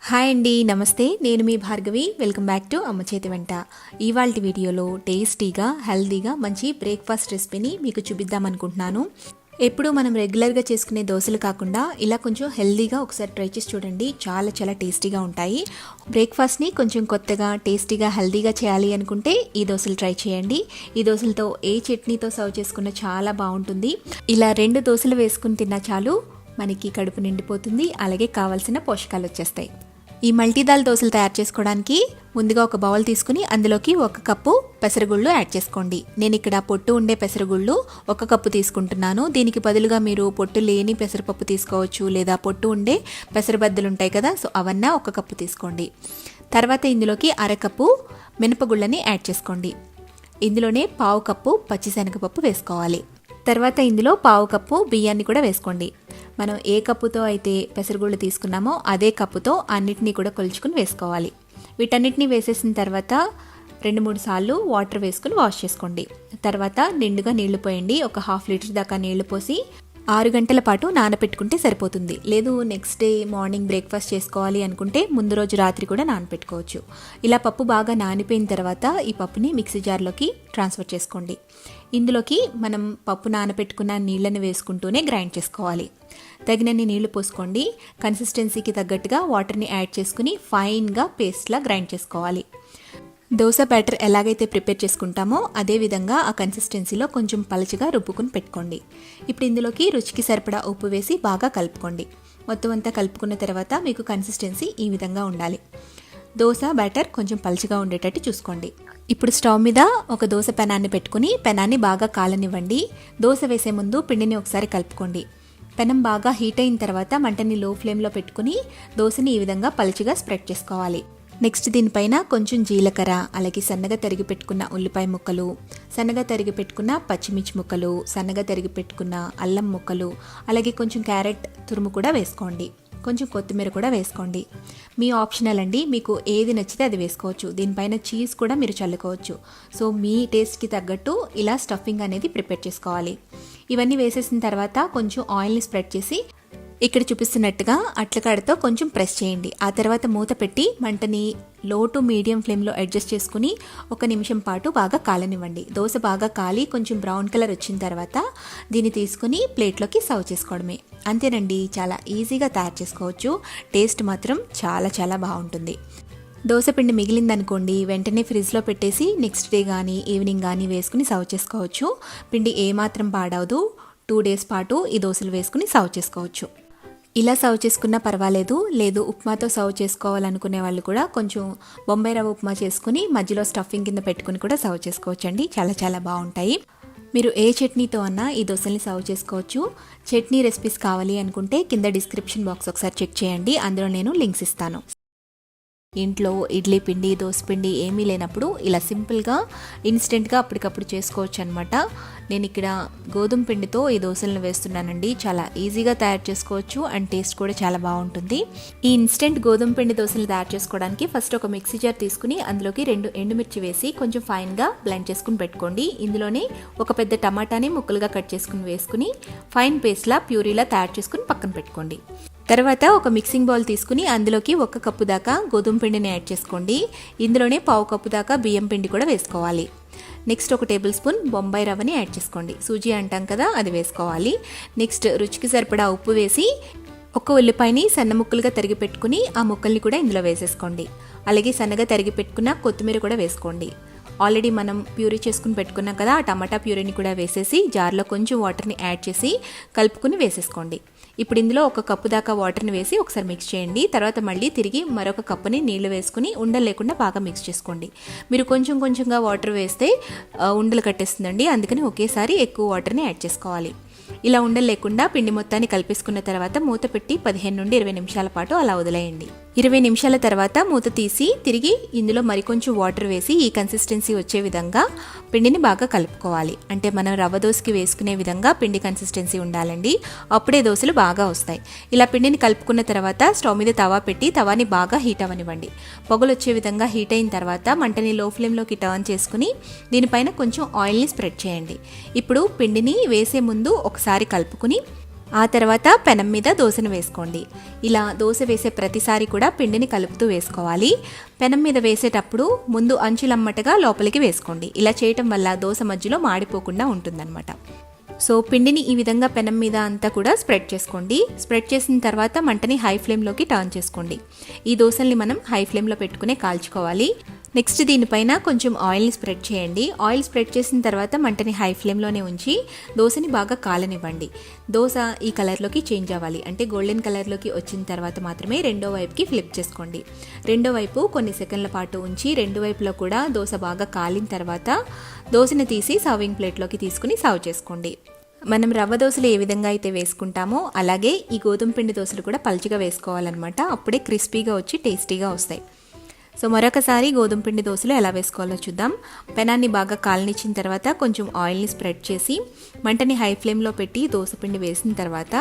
Hi అండి, నమస్తే. నేను మీ భార్గవి. వెల్కమ్ బ్యాక్ టు అమ్మ చేతి వంట. ఇవాల్టి వీడియోలో టేస్టీగా హెల్దీగా మంచి బ్రేక్ఫాస్ట్ రెసిపీని మీకు చూపిద్దామనుకుంటున్నాను. ఎప్పుడు మనం రెగ్యులర్గా చేసుకునే దోశలు కాకుండా ఇలా కొంచెం హెల్దీగా ఒకసారి ట్రై చేసి చూడండి. చాలా చాలా టేస్టీగా ఉంటాయి. బ్రేక్ఫాస్ట్ని కొంచెం కొత్తగా టేస్టీగా హెల్దీగా చేయాలి అనుకుంటే ఈ దోశలు ట్రై చేయండి. ఈ దోశలతో ఏ చట్నీతో సర్వ్ చేసుకున్న చాలా బాగుంటుంది. ఇలా 2 దోశలు వేసుకుని తిన్నా చాలు, మనకి కడుపు నిండిపోతుంది. అలాగే కావాల్సిన పోషకాలు వచ్చేస్తాయి. ఈ మల్టీదాల్ దోశలు తయారు చేసుకోవడానికి ముందుగా ఒక బౌల్ తీసుకుని అందులోకి 1 కప్పు పెసరగుళ్ళు యాడ్ చేసుకోండి. నేను ఇక్కడ పొట్టు ఉండే పెసరగుళ్ళు 1 కప్పు తీసుకుంటున్నాను. దీనికి బదులుగా మీరు పొట్టు లేని పెసరపప్పు తీసుకోవచ్చు, లేదా పొట్టు ఉండే పెసరబద్దలు ఉంటాయి కదా, సో అవన్నా 1 కప్పు తీసుకోండి. తర్వాత ఇందులోకి 1/2 కప్పు మినపగుళ్ళని యాడ్ చేసుకోండి. ఇందులోనే 1/2 కప్పు పచ్చిశనగపప్పు వేసుకోవాలి. తర్వాత ఇందులో 1/2 కప్పు బియ్యాన్ని కూడా వేసుకోండి. మనం ఏ కప్పుతో అయితే పెసరగుళ్ళు తీసుకున్నామో అదే కప్పుతో అన్నిటినీ కూడా కొలుచుకుని వేసుకోవాలి. వీటన్నిటిని వేసేసిన తర్వాత 2-3 సార్లు వాటర్ వేసుకుని వాష్ చేసుకోండి. తర్వాత నిండుగా నీళ్లు పోయండి. ఒక 1/2 లీటర్ దాకా నీళ్లు పోసి 6 గంటల పాటు నానపెట్టుకుంటే సరిపోతుంది. లేదు నెక్స్ట్ డే మార్నింగ్ బ్రేక్ఫాస్ట్ చేసుకోవాలి అనుకుంటే ముందు రోజు రాత్రి కూడా నానపెట్టుకోవచ్చు. ఇలా పప్పు బాగా నానిపోయిన తర్వాత ఈ పప్పుని మిక్సీ జార్లోకి ట్రాన్స్ఫర్ చేసుకోండి. ఇందులోకి మనం పప్పు నానపెట్టుకున్న నీళ్ళని వేసుకుంటూనే గ్రైండ్ చేసుకోవాలి. తగినన్ని నీళ్లు పోసుకోండి. కన్సిస్టెన్సీకి తగ్గట్టుగా వాటర్ని యాడ్ చేసుకుని ఫైన్గా పేస్ట్లా గ్రైండ్ చేసుకోవాలి. దోశ బ్యాటర్ ఎలాగైతే ప్రిపేర్ చేసుకుంటామో అదే విధంగా ఆ కన్సిస్టెన్సీలో కొంచెం పలచగా రుబ్బుకుని పెట్టుకోండి. ఇప్పుడు ఇందులోకి రుచికి సరిపడా ఉప్పు వేసి బాగా కలుపుకోండి. మొత్తం అంతా కలుపుకున్న తర్వాత మీకు కన్సిస్టెన్సీ ఈ విధంగా ఉండాలి. దోశ బ్యాటర్ కొంచెం పలచగా ఉండేటట్టు చూసుకోండి. ఇప్పుడు స్టవ్ మీద ఒక దోశ పెనాన్ని పెట్టుకుని పెనాన్ని బాగా కాలనివ్వండి. దోశ వేసే ముందు పిండిని ఒకసారి కలుపుకోండి. పెనం బాగా హీట్ అయిన తర్వాత మంటని లో ఫ్లేమ్లో పెట్టుకుని దోశని ఈ విధంగా పలచగా స్ప్రెడ్ చేసుకోవాలి. నెక్స్ట్ దీనిపైన కొంచెం జీలకర్ర, అలాగే సన్నగా తరిగి పెట్టుకున్న ఉల్లిపాయ ముక్కలు, సన్నగా తరిగి పెట్టుకున్న పచ్చిమిర్చి ముక్కలు, సన్నగా తరిగి పెట్టుకున్న అల్లం ముక్కలు, అలాగే కొంచెం క్యారెట్ తురుము కూడా వేసుకోండి. కొంచెం కొత్తిమీర కూడా వేసుకోండి. మీ ఆప్షనల్ అండి, మీకు ఏది నచ్చితే అది వేసుకోవచ్చు. దీనిపైన చీజ్ కూడా మీరు చల్లుకోవచ్చు. సో మీ టేస్ట్కి తగ్గట్టు ఇలా స్టఫింగ్ అనేది ప్రిపేర్ చేసుకోవాలి. ఇవన్నీ వేసేసిన తర్వాత కొంచెం ఆయిల్ని స్ప్రెడ్ చేసి ఇక్కడ చూపిస్తున్నట్టుగా అట్లకాడతో కొంచెం ప్రెస్ చేయండి. ఆ తర్వాత మూత పెట్టి మంటని లో టు మీడియం ఫ్లేమ్లో అడ్జస్ట్ చేసుకుని 1 నిమిషం పాటు బాగా కాలనివ్వండి. దోశ బాగా కాలి కొంచెం బ్రౌన్ కలర్ వచ్చిన తర్వాత దీన్ని తీసుకుని ప్లేట్లోకి సర్వ్ చేసుకోవడమే. అంతేనండి, చాలా ఈజీగా తయారు చేసుకోవచ్చు. టేస్ట్ మాత్రం చాలా చాలా బాగుంటుంది. దోశ పిండి మిగిలిందనుకోండి, వెంటనే ఫ్రిడ్జ్లో పెట్టేసి నెక్స్ట్ డే కానీ ఈవినింగ్ కానీ వేసుకుని సర్వ్ చేసుకోవచ్చు. పిండి ఏమాత్రం పాడవదు. 2 డేస్ పాటు ఈ దోశలు వేసుకుని సర్వ్ చేసుకోవచ్చు. ఇలా సర్వ్ చేసుకున్నా పర్వాలేదు. లేదు ఉప్మాతో సర్వ్ చేసుకోవాలనుకునే వాళ్ళు కూడా కొంచెం బొంబాయి రవ్వ ఉప్మా చేసుకుని మధ్యలో స్టఫింగ్ కింద పెట్టుకుని కూడా సర్వ్ చేసుకోవచ్చండి. చాలా చాలా బాగుంటాయి. మీరు ఏ చట్నీతో అన్నా ఈ దోశల్ని సర్వ్ చేసుకోవచ్చు. చట్నీ రెసిపీస్ కావాలి అనుకుంటే కింద డిస్క్రిప్షన్ బాక్స్ ఒకసారి చెక్ చేయండి. అందులో నేను లింక్స్ ఇస్తాను. ఇంట్లో ఇడ్లీ పిండి, దోశ పిండి ఏమీ లేనప్పుడు ఇలా సింపుల్గా ఇన్స్టెంట్గా అప్పటికప్పుడు చేసుకోవచ్చు అనమాట. నేను ఇక్కడ గోధుమ పిండితో ఈ దోశలను వేస్తున్నానండి. చాలా ఈజీగా తయారు చేసుకోవచ్చు అండ్ టేస్ట్ కూడా చాలా బాగుంటుంది. ఈ ఇన్స్టెంట్ గోధుమ పిండి దోశలు తయారు చేసుకోవడానికి ఫస్ట్ ఒక మిక్సీ జార్ తీసుకుని అందులోకి 2 ఎండుమిర్చి వేసి కొంచెం ఫైన్గా బ్లెండ్ చేసుకుని పెట్టుకోండి. ఇందులోనే ఒక పెద్ద టమాటాని ముక్కలుగా కట్ చేసుకుని వేసుకుని ఫైన్ పేస్ట్లా ప్యూరీలా తయారు చేసుకుని పక్కన పెట్టుకోండి. తర్వాత ఒక మిక్సింగ్ బౌల్ తీసుకుని అందులోకి 1 కప్పు దాకా గోధుమ పిండిని యాడ్ చేసుకోండి. ఇందులోనే 1/2 కప్పు దాకా బియ్యం పిండి కూడా వేసుకోవాలి. నెక్స్ట్ 1 టేబుల్ స్పూన్ బొంబాయి రవ్వని యాడ్ చేసుకోండి. సూజీ అంటాం కదా, అది వేసుకోవాలి. నెక్స్ట్ రుచికి సరిపడా ఉప్పు వేసి 1 ఉల్లిపాయని సన్న ముక్కలుగా తరిగి పెట్టుకుని ఆ ముక్కల్ని కూడా ఇందులో వేసేసుకోండి. అలాగే సన్నగా తరిగి పెట్టుకున్న కొత్తిమీర కూడా వేసుకోండి. ఆల్రెడీ మనం ప్యూరీ చేసుకుని పెట్టుకున్నాం కదా, ఆ టమాటా ప్యూరీని కూడా వేసేసి జార్లో కొంచెం వాటర్ని యాడ్ చేసి కలుపుకుని వేసేసుకోండి. ఇప్పుడు ఇందులో 1 కప్పు దాకా వాటర్ని వేసి ఒకసారి మిక్స్ చేయండి. తర్వాత మళ్ళీ తిరిగి మరొక కప్పుని నీళ్లు వేసుకుని ఉండలు లేకుండా బాగా మిక్స్ చేసుకోండి. మీరు కొంచెం కొంచెంగా వాటర్ వేస్తే ఉండలు కట్టేస్తుందండి. అందుకని ఒకేసారి ఎక్కువ వాటర్ని యాడ్ చేసుకోవాలి. ఇలా ఉండలు లేకుండా పిండి మొత్తాన్ని కలిపేసుకున్న తర్వాత మూత పెట్టి 15 నుండి 20 నిమిషాల పాటు అలా వదిలేయండి. 20 నిమిషాల తర్వాత మూత తీసి తిరిగి ఇందులో మరికొంచెం వాటర్ వేసి ఈ కన్సిస్టెన్సీ వచ్చే విధంగా పిండిని బాగా కలుపుకోవాలి. అంటే మనం రవ్వ దోశకి వేసుకునే విధంగా పిండి కన్సిస్టెన్సీ ఉండాలండి. అప్పుడే దోశలు బాగా వస్తాయి. ఇలా పిండిని కలుపుకున్న తర్వాత స్టవ్ మీద తవా పెట్టి తవాని బాగా హీట్ అవ్వనివ్వండి. పొగలు వచ్చే విధంగా హీట్ అయిన తర్వాత మంటని లో ఫ్లేమ్లోకి టర్న్ చేసుకుని దీనిపైన కొంచెం ఆయిల్ని స్ప్రెడ్ చేయండి. ఇప్పుడు పిండిని వేసే ముందు ఒకసారి కలుపుకుని ఆ తర్వాత పెనం మీద దోశను వేసుకోండి. ఇలా దోశ వేసే ప్రతిసారి కూడా పిండిని కలుపుతూ వేసుకోవాలి. పెనం మీద వేసేటప్పుడు ముందు అంచులమ్మటగా లోపలికి వేసుకోండి. ఇలా చేయటం వల్ల దోశ మధ్యలో మాడిపోకుండా ఉంటుందన్నమాట. సో పిండిని ఈ విధంగా పెనం మీద అంతా కూడా స్ప్రెడ్ చేసుకోండి. స్ప్రెడ్ చేసిన తర్వాత మంటని హై ఫ్లేమ్లోకి టర్న్ చేసుకోండి. ఈ దోశల్ని మనం హై ఫ్లేమ్లో పెట్టుకునే కాల్చుకోవాలి. నెక్స్ట్ దీనిపైన కొంచెం ఆయిల్ని స్ప్రెడ్ చేయండి. ఆయిల్ స్ప్రెడ్ చేసిన తర్వాత మంటని హై ఫ్లేమ్లోనే ఉంచి దోశని బాగా కాలనివ్వండి. దోశ ఈ కలర్లోకి చేంజ్ అవ్వాలి, అంటే గోల్డెన్ కలర్లోకి వచ్చిన తర్వాత మాత్రమే రెండో వైపుకి ఫ్లిప్ చేసుకోండి. రెండో వైపు కొన్ని సెకండ్ల పాటు ఉంచి రెండు వైపులో కూడా దోశ బాగా కాలిన తర్వాత దోశని తీసి సర్వింగ్ ప్లేట్లోకి తీసుకుని సర్వ్ చేసుకోండి. మనం రవ్వ దోశలు ఏ విధంగా అయితే వేసుకుంటామో అలాగే ఈ గోధుమ పిండి దోశలు కూడా పల్చగా వేసుకోవాలన్నమాట. అప్పుడే క్రిస్పీగా వచ్చి టేస్టీగా వస్తాయి. సో మరొకసారి గోధుమ పిండి దోశలు ఎలా వేసుకోవాలో చూద్దాం. పెనాన్ని బాగా కాలనిచ్చిన తర్వాత కొంచెం ఆయిల్ని స్ప్రెడ్ చేసి మంటని హై ఫ్లేమ్లో పెట్టి దోశ పిండి వేసిన తర్వాత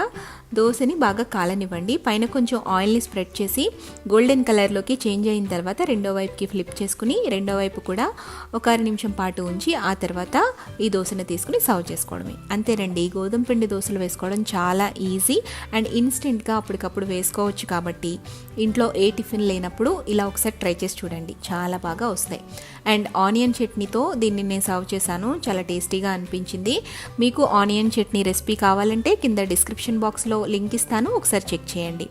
దోశని బాగా కాలనివ్వండి. పైన కొంచెం ఆయిల్ని స్ప్రెడ్ చేసి గోల్డెన్ కలర్లోకి చేంజ్ అయిన తర్వాత రెండో వైపుకి ఫ్లిప్ చేసుకుని రెండో వైపు కూడా ఒక 2 నిమిషం పాటు ఉంచి ఆ తర్వాత ఈ దోశని తీసుకుని సర్వ్ చేసుకోవడమే. అంతేనండి, గోధుమ పిండి దోశలు వేసుకోవడం చాలా ఈజీ అండ్ ఇన్స్టెంట్గా అప్పటికప్పుడు వేసుకోవచ్చు. కాబట్టి ఇంట్లో ఏ టిఫిన్ లేనప్పుడు ఇలా ఒకసారి ట్రై చేసి చూడండి, చాలా బాగా వస్తాయి. అండ్ ఆనియన్ చట్నీతో దీన్ని నేను సర్వ్ చేశాను, చాలా టేస్టీగా అనిపించింది. మీకు ఆనియన్ చట్నీ రెసిపీ కావాలంటే కింద డిస్క్రిప్షన్ బాక్స్లో లింక్ ఇస్తాను, ఒకసారి చెక్ చేయండి.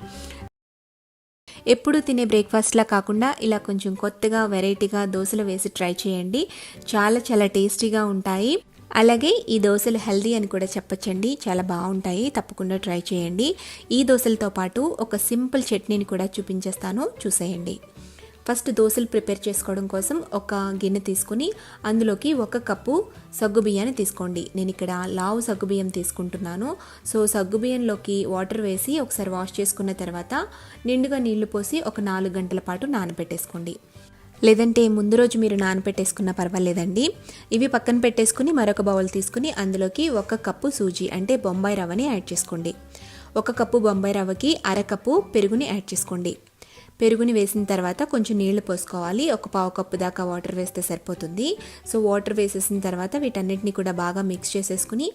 ఎప్పుడు తినే బ్రేక్ఫాస్ట్లా కాకుండా ఇలా కొంచెం కొత్తగా వెరైటీగా దోశలు వేసి ట్రై చేయండి, చాలా చాలా టేస్టీగా ఉంటాయి. అలాగే ఈ దోశలు హెల్దీ అని కూడా చెప్పొచ్చండి, చాలా బాగుంటాయి, తప్పకుండా ట్రై చేయండి. ఈ దోశలతో పాటు ఒక సింపుల్ చట్నీని కూడా చూపించేస్తాను, చూసేయండి. ఫస్ట్ దోశలు ప్రిపేర్ చేసుకోవడం కోసం ఒక గిన్నె తీసుకుని అందులోకి 1 కప్పు సగ్గుబియ్యాన్ని తీసుకోండి. నేను ఇక్కడ లావు సగ్గుబియ్యం తీసుకుంటున్నాను. సో సగ్గుబియ్యంలోకి వాటర్ వేసి ఒకసారి వాష్ చేసుకున్న తర్వాత నిండుగా నీళ్లు పోసి ఒక 4 గంటల పాటు నానబెట్టేసుకోండి. లేదంటే ముందు రోజు మీరు నానబెట్టేసుకున్నా పర్వాలేదండి. ఇవి పక్కన పెట్టేసుకుని మరొక బౌల్ తీసుకుని అందులోకి 1 కప్పు సూజీ అంటే బొంబాయి రవ్వని యాడ్ చేసుకోండి. 1 కప్పు బొంబాయి రవ్వకి 1/2 కప్పు పెరుగుని యాడ్ చేసుకోండి. పెరుగుని వేసిన తర్వాత కొంచెం నీళ్లు పోసుకోవాలి. ఒక 1/4 కప్పు దాకా వాటర్ వేస్తే సరిపోతుంది. సో వాటర్ వేసేసిన తర్వాత వీటన్నిటిని కూడా బాగా మిక్స్ చేసేసుకుని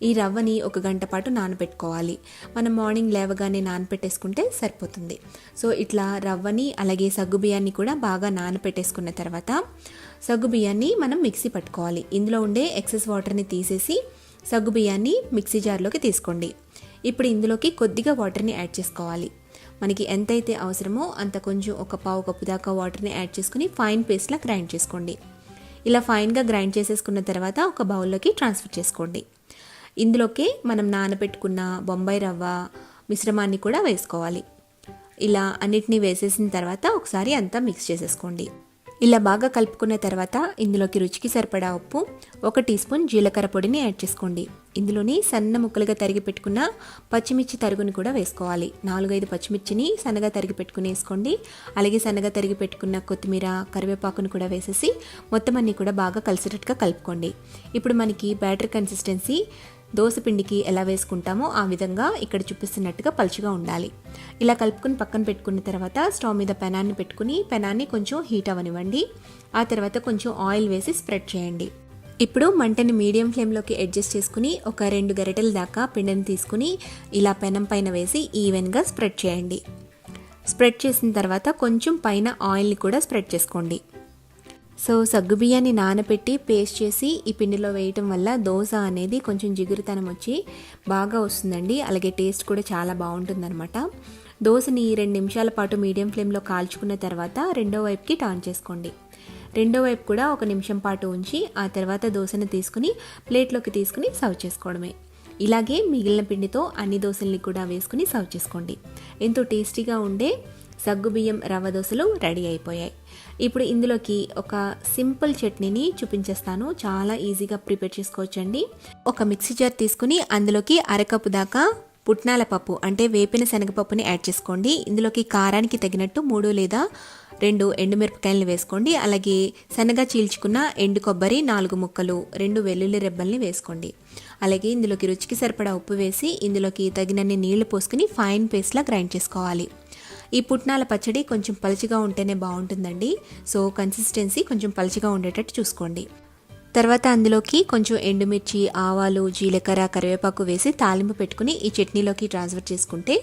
ఈ రవ్వని 1 గంట పాటు నానబెట్టుకోవాలి. మనం మార్నింగ్ లేవగానే నానబెట్టేసుకుంటే సరిపోతుంది. సో ఇట్లా రవ్వని అలాగే సగ్గుబియ్యాన్ని కూడా బాగా నానబెట్టేసుకున్న తర్వాత సగ్గుబియ్యాన్ని మనం మిక్సీ పట్టుకోవాలి. ఇందులో ఉండే ఎక్సెస్ వాటర్ని తీసేసి సగ్గుబియ్యాన్ని మిక్సీ జార్లోకి తీసుకోండి. ఇప్పుడు ఇందులోకి కొద్దిగా వాటర్ని యాడ్ చేసుకోవాలి. మనకి ఎంతైతే అవసరమో అంత కొంచెం ఒక 1/4 కప్పు దాకా వాటర్ని యాడ్ చేసుకుని ఫైన్ పేస్ట్లా గ్రైండ్ చేసుకోండి. ఇలా ఫైన్గా గ్రైండ్ చేసేసుకున్న తర్వాత ఒక బౌల్లోకి ట్రాన్స్ఫర్ చేసుకోండి. ఇందులోకి మనం నానబెట్టుకున్న బొంబాయి రవ్వ మిశ్రమాన్ని కూడా వేసుకోవాలి. ఇలా అన్నిటినీ వేసేసిన తర్వాత ఒకసారి అంతా మిక్స్ చేసేసుకోండి. ఇలా బాగా కలుపుకున్న తర్వాత ఇందులోకి రుచికి సరిపడా ఉప్పు, 1 టీ స్పూన్ జీలకర్ర పొడిని యాడ్ చేసుకోండి. ఇందులోని సన్న ముక్కలుగా తరిగి పెట్టుకున్న పచ్చిమిర్చి తరుగుని కూడా వేసుకోవాలి. 4-5 పచ్చిమిర్చిని సన్నగా తరిగి పెట్టుకుని వేసుకోండి. అలాగే సన్నగా తరిగి పెట్టుకున్న కొత్తిమీర, కరివేపాకును కూడా వేసేసి మొత్తం అన్నీ కూడా బాగా కలిసేటట్టుగా కలుపుకోండి. ఇప్పుడు మనకి బ్యాటర్ కన్సిస్టెన్సీ దోశ పిండికి ఎలా వేసుకుంటామో ఆ విధంగా ఇక్కడ చూపిస్తున్నట్టుగా పలుచగా ఉండాలి. ఇలా కలుపుకుని పక్కన పెట్టుకున్న తర్వాత స్టవ్ మీద పెనాన్ని పెట్టుకుని పెనాన్ని కొంచెం హీట్ అవ్వనివ్వండి. ఆ తర్వాత కొంచెం ఆయిల్ వేసి స్ప్రెడ్ చేయండి. ఇప్పుడు మంటని మీడియం ఫ్లేమ్లోకి అడ్జస్ట్ చేసుకుని ఒక 2 గరిటెల దాకా పిండిని తీసుకుని ఇలా పెనం పైన వేసి ఈవెన్గా స్ప్రెడ్ చేయండి. స్ప్రెడ్ చేసిన తర్వాత కొంచెం పైన ఆయిల్ని కూడా స్ప్రెడ్ చేసుకోండి. సో సగ్గుబియ్యాన్ని నానబెట్టి పేస్ట్ చేసి ఈ పిండిలో వేయటం వల్ల దోశ అనేది కొంచెం జిగురుతనం వచ్చి బాగా వస్తుందండి. అలాగే టేస్ట్ కూడా చాలా బాగుంటుందన్నమాట. దోశని 2 నిమిషాల పాటు మీడియం ఫ్లేమ్లో కాల్చుకున్న తర్వాత రెండో వైపుకి టర్న్ చేసుకోండి. రెండో వైపు కూడా 1 నిమిషం పాటు ఉంచి ఆ తర్వాత దోశని తీసుకుని ప్లేట్లోకి తీసుకుని సర్వ్ చేసుకోవడమే. ఇలాగే మిగిలిన పిండితో అన్ని దోశల్ని కూడా వేసుకుని సర్వ్ చేసుకోండి. ఎంతో టేస్టీగా ఉండే సగ్గుబియ్యం రవ్వ దోశలు రెడీ అయిపోయాయి. ఇప్పుడు ఇందులోకి ఒక సింపుల్ చట్నీని చూపించేస్తాను, చాలా ఈజీగా ప్రిపేర్ చేసుకోవచ్చండి. ఒక మిక్సీ జార్ తీసుకుని అందులోకి 1/2 కప్పు దాకా పుట్నాల పప్పు అంటే వేపిన శనగపప్పుని యాడ్ చేసుకోండి. ఇందులోకి కారానికి తగినట్టు 3 లేదా 2 ఎండుమిరపకాయలను వేసుకోండి. అలాగే సన్నగా చీల్చుకున్న ఎండు కొబ్బరి 4 ముక్కలు, 2 వెల్లుల్లి రెబ్బల్ని వేసుకోండి. అలాగే ఇందులోకి రుచికి సరిపడా ఉప్పు వేసి ఇందులోకి తగినన్ని నీళ్లు పోసుకుని ఫైన్ పేస్ట్లా గ్రైండ్ చేసుకోవాలి. ఈ పుట్నాల పచ్చడి కొంచెం పలుచగా ఉంటేనే బాగుంటుందండి. సో కన్సిస్టెన్సీ కొంచెం పలుచగా ఉండేటట్టు చూసుకోండి. తర్వాత అందులోకి కొంచెం ఎండుమిర్చి, ఆవాలు, జీలకర్ర, కరివేపాకు వేసి తాలింపు పెట్టుకుని ఈ చట్నీలోకి ట్రాన్స్ఫర్ చేసుకుంటే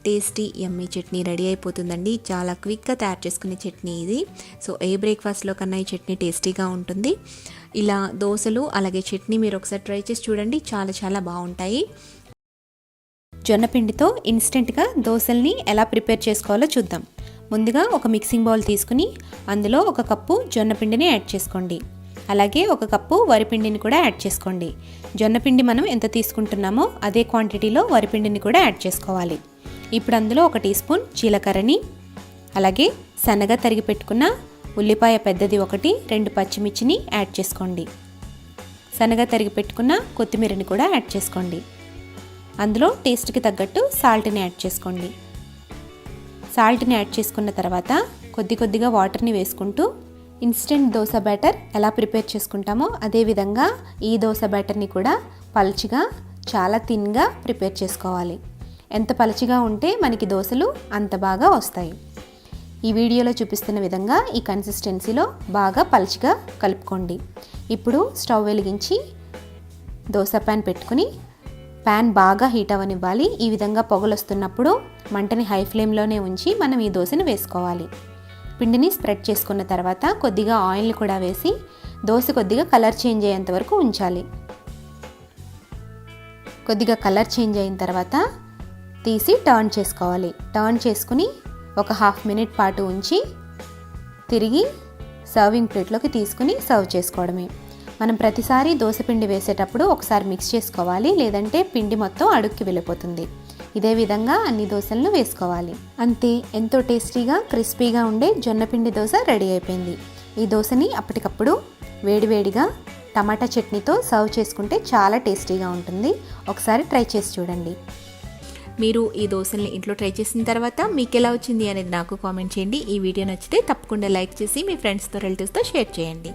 టేస్టీ యమ్మీ చట్నీ రెడీ అయిపోతుందండి. చాలా క్విక్గా తయారు చేసుకునే చట్నీ ఇది. సో ఏ బ్రేక్ఫాస్ట్లో కన్నా ఈ చట్నీ టేస్టీగా ఉంటుంది. ఇలా దోశలు అలాగే చట్నీ మీరు ఒకసారి ట్రై చేసి చూడండి, చాలా చాలా బాగుంటాయి. జొన్నపిండితో ఇన్స్టెంట్గా దోశల్ని ఎలా ప్రిపేర్ చేసుకోవాలో చూద్దాం. ముందుగా ఒక మిక్సింగ్ బౌల్ తీసుకుని అందులో 1 కప్పు జొన్నపిండిని యాడ్ చేసుకోండి. అలాగే 1 కప్పు వరిపిండిని కూడా యాడ్ చేసుకోండి. జొన్నపిండి మనం ఎంత తీసుకుంటున్నామో అదే క్వాంటిటీలో వరిపిండిని కూడా యాడ్ చేసుకోవాలి. ఇప్పుడు అందులో 1 టీ స్పూన్ జీలకర్రని, అలాగే సన్నగా తరిగి పెట్టుకున్న ఉల్లిపాయ పెద్దది 1, 2 పచ్చిమిర్చిని యాడ్ చేసుకోండి. సన్నగా తరిగి పెట్టుకున్న కొత్తిమీరని కూడా యాడ్ చేసుకోండి. అందులో టేస్ట్కి తగ్గట్టు సాల్ట్ని యాడ్ చేసుకోండి. సాల్ట్ని యాడ్ చేసుకున్న తర్వాత కొద్దిగా వాటర్ని వేసుకుంటూ ఇన్స్టెంట్ దోశ బ్యాటర్ ఎలా ప్రిపేర్ చేసుకుంటామో అదేవిధంగా ఈ దోశ బ్యాటర్ని కూడా పల్చగా చాలా థిన్గా ప్రిపేర్ చేసుకోవాలి. ఎంత పలచగా ఉంటే మనకి దోశలు అంత బాగా వస్తాయి. ఈ వీడియోలో చూపిస్తున్న విధంగా ఈ కన్సిస్టెన్సీలో బాగా పలచగా కలుపుకోండి. ఇప్పుడు స్టవ్ వెలిగించి దోశ ప్యాన్ పెట్టుకుని ప్యాన్ బాగా హీట్ అవ్వనివ్వాలి. ఈ విధంగా పొగలు వస్తున్నప్పుడు మంటని హై ఫ్లేమ్లోనే ఉంచి మనం ఈ దోశను వేసుకోవాలి. పిండిని స్ప్రెడ్ చేసుకున్న తర్వాత కొద్దిగా ఆయిల్ని కూడా వేసి దోశ కొద్దిగా కలర్ చేంజ్ అయ్యేంత వరకు ఉంచాలి. కొద్దిగా కలర్ చేంజ్ అయిన తర్వాత తీసి టర్న్ చేసుకోవాలి. టర్న్ చేసుకుని ఒక హాఫ్ మినిట్ పాటు ఉంచి తిరిగి సర్వింగ్ ప్లేట్లోకి తీసుకుని సర్వ్ చేసుకోవడమే. మనం ప్రతిసారి దోశ పిండి వేసేటప్పుడు ఒకసారి మిక్స్ చేసుకోవాలి, లేదంటే పిండి మొత్తం అడుక్కి వెళ్ళిపోతుంది. ఇదే విధంగా అన్ని దోశలను వేసుకోవాలి. అంతే, ఎంతో టేస్టీగా క్రిస్పీగా ఉండే జొన్నపిండి దోశ రెడీ అయిపోయింది. ఈ దోశని అప్పటికప్పుడు వేడివేడిగా టమాటా చట్నీతో సర్వ్ చేసుకుంటే చాలా టేస్టీగా ఉంటుంది. ఒకసారి ట్రై చేసి చూడండి. మీరు ఈ దోశల్ని ఇంట్లో ట్రై చేసిన తర్వాత మీకు ఎలా వచ్చింది అనేది నాకు కామెంట్ చేయండి. ఈ వీడియో నచ్చితే తప్పకుండా లైక్ చేసి మీ ఫ్రెండ్స్తో రిలేటివ్స్తో షేర్ చేయండి.